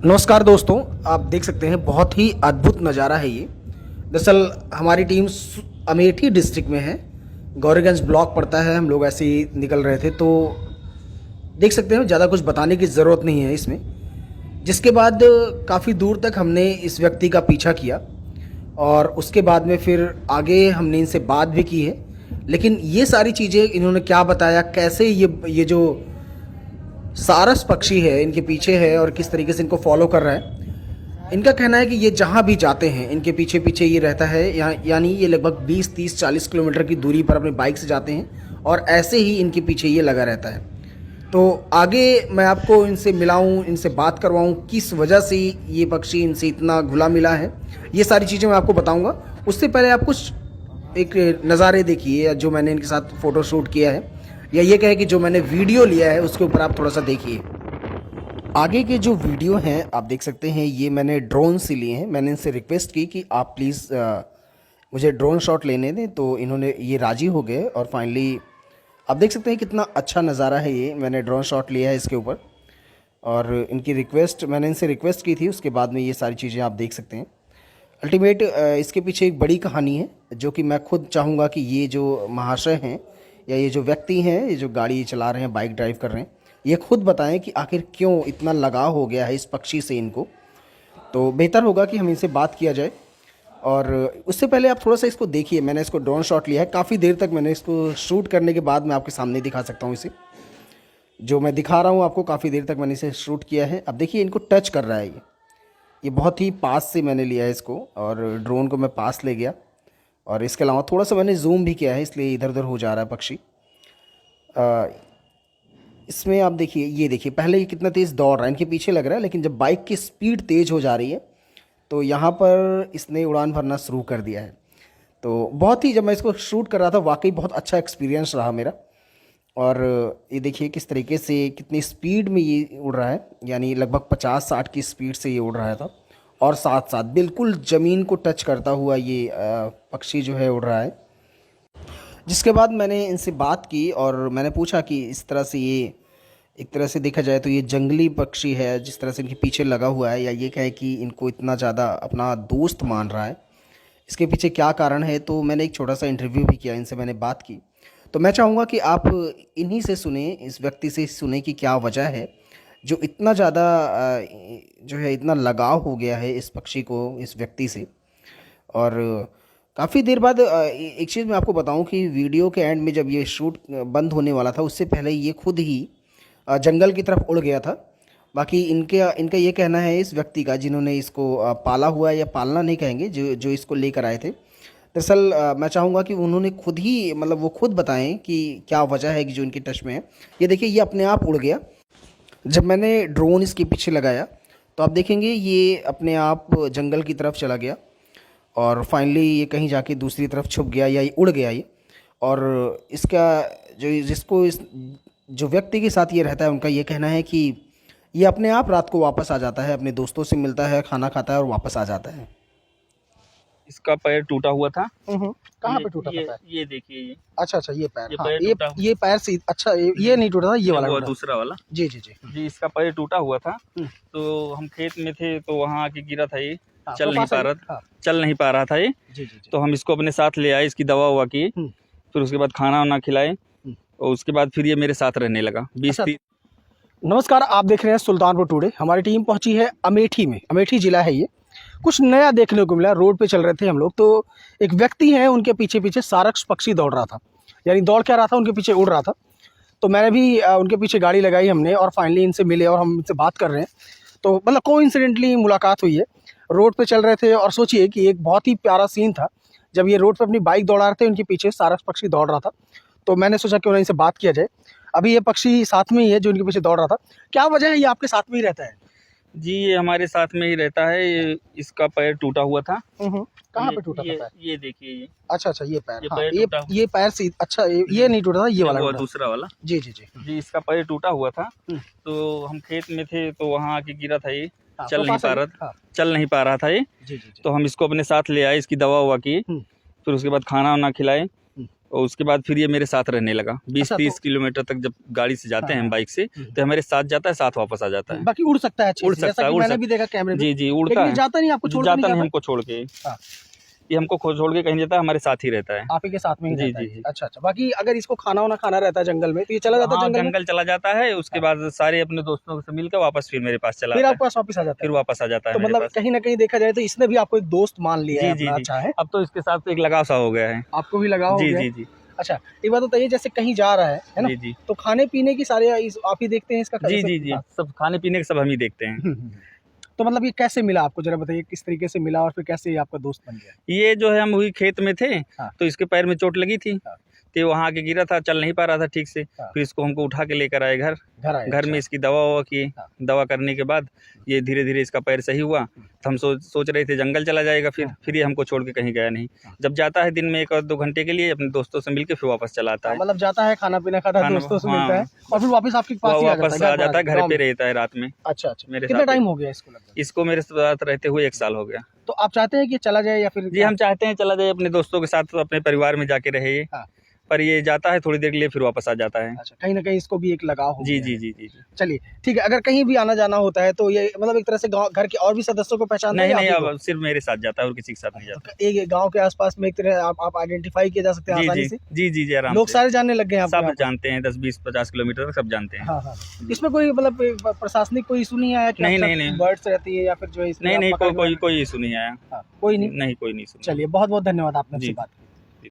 नमस्कार दोस्तों, आप देख सकते हैं बहुत ही अद्भुत नज़ारा है ये। दरअसल हमारी टीम अमेठी डिस्ट्रिक्ट में है, गौरीगंज ब्लॉक पड़ता है। हम लोग ऐसे ही निकल रहे थे तो देख सकते हैं ज़्यादा कुछ बताने की ज़रूरत नहीं है इसमें। जिसके बाद काफ़ी दूर तक हमने इस व्यक्ति का पीछा किया और उसके बाद में फिर आगे हमने इनसे बात भी की है। लेकिन ये सारी चीज़ें इन्होंने क्या बताया, कैसे ये जो सारस पक्षी है इनके पीछे है और किस तरीके से इनको फॉलो कर रहा है। इनका कहना है कि ये जहाँ भी जाते हैं इनके पीछे पीछे ये रहता है, यानी ये लगभग 20, 30, 40 किलोमीटर की दूरी पर अपनी बाइक से जाते हैं और ऐसे ही इनके पीछे ये लगा रहता है। तो आगे मैं आपको इनसे मिलाऊं, इनसे बात करवाऊं, किस वजह से ये पक्षी इनसे इतना घुला मिला है, ये सारी चीज़ें मैं आपको बताऊंगा। उससे पहले आप कुछ एक नज़ारे देखिए जो मैंने इनके साथ फ़ोटो शूट किया है, या ये कहे कि जो मैंने वीडियो लिया है उसके ऊपर आप थोड़ा सा देखिए। आगे के जो वीडियो हैं आप देख सकते हैं, ये मैंने ड्रोन से लिए हैं। मैंने इनसे रिक्वेस्ट की कि आप प्लीज़ मुझे ड्रोन शॉट लेने दें, तो इन्होंने ये राज़ी हो गए और फाइनली आप देख सकते हैं कितना अच्छा नज़ारा है ये। मैंने ड्रोन शॉट लिया है इसके ऊपर और मैंने इनसे रिक्वेस्ट की थी, उसके बाद में ये सारी चीज़ें आप देख सकते हैं। अल्टीमेट इसके पीछे एक बड़ी कहानी है जो कि मैं खुद चाहूँगा कि ये जो महाशय हैं या ये जो व्यक्ति हैं, ये जो गाड़ी चला रहे हैं, बाइक ड्राइव कर रहे हैं, ये खुद बताएं कि आखिर क्यों इतना लगाव हो गया है इस पक्षी से इनको। तो बेहतर होगा कि हम इनसे बात किया जाए। और उससे पहले आप थोड़ा सा इसको देखिए। मैंने इसको ड्रोन शॉट लिया है, काफ़ी देर तक मैंने इसको शूट करने के बाद मैं आपके सामने दिखा सकता हूँ इसे। जो मैं दिखा रहा हूँ आपको, काफ़ी देर तक मैंने इसे शूट किया है। अब देखिए इनको टच कर रहा है ये बहुत ही पास से मैंने लिया है इसको और ड्रोन को मैं पास ले गया। और इसके अलावा थोड़ा सा मैंने जूम भी किया है, इसलिए इधर उधर हो जा रहा है पक्षी। इसमें आप देखिए, ये देखिए पहले ये कितना तेज़ दौड़ रहा है, इनके पीछे लग रहा है। लेकिन जब बाइक की स्पीड तेज़ हो जा रही है तो यहाँ पर इसने उड़ान भरना शुरू कर दिया है। तो बहुत ही, जब मैं इसको शूट कर रहा था, वाकई बहुत अच्छा एक्सपीरियंस रहा मेरा। और ये देखिए किस तरीके से, कितनी स्पीड में ये उड़ रहा है, यानी लगभग 50-60 की स्पीड से ये उड़ रहा था। और साथ साथ बिल्कुल ज़मीन को टच करता हुआ ये पक्षी जो है उड़ रहा है। जिसके बाद मैंने इनसे बात की और मैंने पूछा कि इस तरह से ये, एक तरह से देखा जाए तो ये जंगली पक्षी है, जिस तरह से इनके पीछे लगा हुआ है, या ये कहे कि इनको इतना ज़्यादा अपना दोस्त मान रहा है, इसके पीछे क्या कारण है। तो मैंने एक छोटा सा इंटरव्यू भी किया, इनसे मैंने बात की। तो मैं चाहूँगा कि आप इन्हीं से सुने, इस व्यक्ति से सुने कि क्या वजह है जो इतना ज़्यादा जो है इतना लगाव हो गया है इस पक्षी को, इस व्यक्ति से। और काफ़ी देर बाद एक चीज़ मैं आपको बताऊं कि वीडियो के एंड में जब ये शूट बंद होने वाला था, उससे पहले ये खुद ही जंगल की तरफ उड़ गया था। बाकी इनका ये कहना है इस व्यक्ति का, जिन्होंने इसको पाला हुआ है, या पालना नहीं कहेंगे, जो इसको लेकर आए थे। दरअसल मैं चाहूँगा कि उन्होंने खुद ही, मतलब वो खुद बताएं कि क्या वजह है कि जो इनके टच में है। ये देखिए ये अपने आप उड़ गया। जब मैंने ड्रोन इसके पीछे लगाया तो आप देखेंगे ये अपने आप जंगल की तरफ चला गया और फाइनली ये कहीं जाके दूसरी तरफ छुप गया, या ये उड़ गया ये। और इसका जो व्यक्ति के साथ ये रहता है, उनका ये कहना है कि ये अपने आप रात को वापस आ जाता है, अपने दोस्तों से मिलता है, खाना खाता है और वापस आ जाता है। इसका पैर टूटा हुआ था। कहाँ पे टूटा था पैर? ये देखिए ये। अच्छा अच्छा, ये पैर, ये हाँ, पैर टूटा हुआ। ये पैर से, अच्छा ये नहीं टूटा था, ये वाला वो टूटा। दूसरा वाला। जी जी जी। जी, इसका पैर टूटा हुआ था। हम्म। तो हम खेत में थे तो वहाँ आके गिरा था ये। हाँ, चल तो नहीं पास पा आइए। रहा था। हाँ। चल नहीं पा रहा था ये। जी जी जी। तो हम इसको अपने साथ ले आए, इसकी दवा हुआ की, फिर उसके बाद खाना वाना खिलाए और उसके बाद फिर ये मेरे साथ रहने लगा 20-30। नमस्कार, आप देख रहे हैं सुल्तानपुर टुडे। हमारी टीम पहुंची है अमेठी में। अमेठी ज़िला है ये। कुछ नया देखने को मिला। रोड पे चल रहे थे हम लोग, तो एक व्यक्ति है, उनके पीछे पीछे सारस पक्षी दौड़ रहा था, यानी दौड़ क्या रहा था, उनके पीछे उड़ रहा था। तो मैंने भी उनके पीछे गाड़ी लगाई हमने, और फाइनली इनसे मिले और हम इनसे बात कर रहे हैं। तो मतलब कोइंसिडेंटली मुलाकात हुई है। रोड पे चल रहे थे और सोचिए कि एक बहुत ही प्यारा सीन था। जब ये रोड पे अपनी बाइक दौड़ा रहे थे, उनके पीछे सारस पक्षी दौड़ रहा था। तो मैंने सोचा क्यों ना इनसे बात किया जाए। अभी ये पक्षी साथ में ही है जो इनके पीछे दौड़ रहा था। क्या वजह है ये आपके साथ में ही रहता है? जी, ये हमारे साथ में ही रहता है। ये इसका पैर टूटा हुआ था। कहाँ पे टूटा था पैर? ये देखिए ये। अच्छा अच्छा, ये पैर, ये हाँ, पैर ये टूटा हुआ। ये पैर से, अच्छा ये नहीं टूटा था, ये वाला वो टूटा। दूसरा वाला। जी जी जी। जी, इसका पैर टूटा हुआ था। हम्म। तो हम खेत में थे तो वहाँ आके गिरा था ये। हाँ, चल तो नहीं पास पा आइए। रहा था। हाँ। चल नहीं पा रहा था ये। जी जी जी। तो हम इसको अपने साथ ले आए, इसकी दवा हुआ की, फिर उसके बाद खाना वाना खिलाए और उसके बाद फिर ये मेरे साथ रहने लगा। 20-30 तो किलोमीटर तक जब गाड़ी से जाते हैं हाँ, हम बाइक से, तो हमारे साथ जाता है, साथ वापस आ जाता है। बाकी उड़ सकता है अच्छे उड़ से, सकता जैसा है, कि उड़ मैंने सकता भी देखा कैमरे में। जी जी उड़ता लेकिन ये है, जाता नहीं, आपको छोड़ जाता नहीं नहीं जाता? हमको छोड़ के। हाँ। ये हमको छोड़ के कहीं जाता है, हमारे साथ ही रहता है। आप ही के साथ में ही जी रहता है जी ये? जी। अच्छा अच्छा। बाकी अगर इसको खाना वाना खाना रहता है जंगल में, तो ये चला जाता है हाँ, जंगल में? जंगल चला जाता है, उसके हाँ। बाद सारे अपने दोस्तों से मिलकर वापस फिर मेरे पास चला फिर आता है, आपके पास वापस आ जाता फिर है? वापस आ जाता है तो मेरे मतलब पास। कहीं ना कहीं देखा जाए तो इसने भी आपको एक दोस्त मान लिया है जी जी अपना। जी। अच्छा है, अब तो इसके साथ एक लगाव सा हो गया है। आपको भी लगाव हो जी गया जी है? जी अच्छा, एक बात बताइए, जैसे कहीं जा रहा है ना, जी जी तो खाने पीने की सारे आप ही देखते हैं इसका? जी जी जी, सब खाने पीने के सब हम ही देखते हैं। तो मतलब ये कैसे मिला आपको, जरा बताइए किस तरीके से मिला और फिर कैसे ये आपका दोस्त बन गया? ये जो है, हम वही खेत में थे, हाँ। तो इसके पैर में चोट लगी थी, हाँ। तो वहाँ आके गिरा था, चल नहीं पा रहा था ठीक से। हाँ। फिर इसको हमको उठा के लेकर आए घर। घर आए? घर में इसकी दवा ववा की। हाँ। दवा करने के बाद ये धीरे धीरे इसका पैर सही हुआ, तो हम सोच रहे थे जंगल चला जाएगा। फिर ये हमको छोड़ के कहीं गया नहीं। हाँ। जब जाता है दिन में 1 और 2 घंटे के लिए अपने दोस्तों से मिलकर फिर वापस चला आता है। मतलब जाता है, खाना पीना खाता है, खाना- दोस्तों से हाँ। मिलता है और फिर वापस आपके पास ही आ वापस जाता है? आ जाता है, घर गाँव पे में? रहता है रात में। अच्छा अच्छा। मेरे कितना साथ टाइम हो गया इसको लगभग? इसको मेरे साथ रहते हुए 1 साल हो गया। तो आप चाहते हैं कि चला जाए या फिर जी, हम चाहते हैं चला जाए अपने दोस्तों के साथ, अपने परिवार में जाके रहे ये। हाँ। पर ये जाता है थोड़ी देर के लिए, फिर वापस आ जाता है। अच्छा, कहीं ना कहीं इसको भी एक लगाव हो जी गया जी है। जी जी। चलिए ठीक है, अगर कहीं भी आना जाना होता है तो ये मतलब एक तरह से गाँव घर के और भी सदस्यों को पहचानता है नहीं या नहीं, आप ही अब सिर्फ मेरे साथ जाता है और किसी के साथ नहीं को? जाता। एक गांव के आसपास में एक तरह आप आइडेंटिफाई किए जा सकते हैं जी आसानी जी से? जी जी जी, आराम लोग से सारे जानने लग गए हैं आपको सब यहाँ पर? जानते हैं, 10-20-50 किलोमीटर तक सब जानते हैं। हाँ हाँ। इसमें कोई मतलब प्रशासनिक कोई इशू नहीं आया कि नहीं, आपके नहीं, साथ नहीं। बर्ड्स रहती है या फिर जो है इसमें नहीं आप नहीं, मकान कोई में- कोई इशू नहीं आया। हाँ, कोई नहीं? नहीं, कोई नहीं सुना। चलिए, बहुत बहुत धन्यवाद आपने जी। हमसे बात की।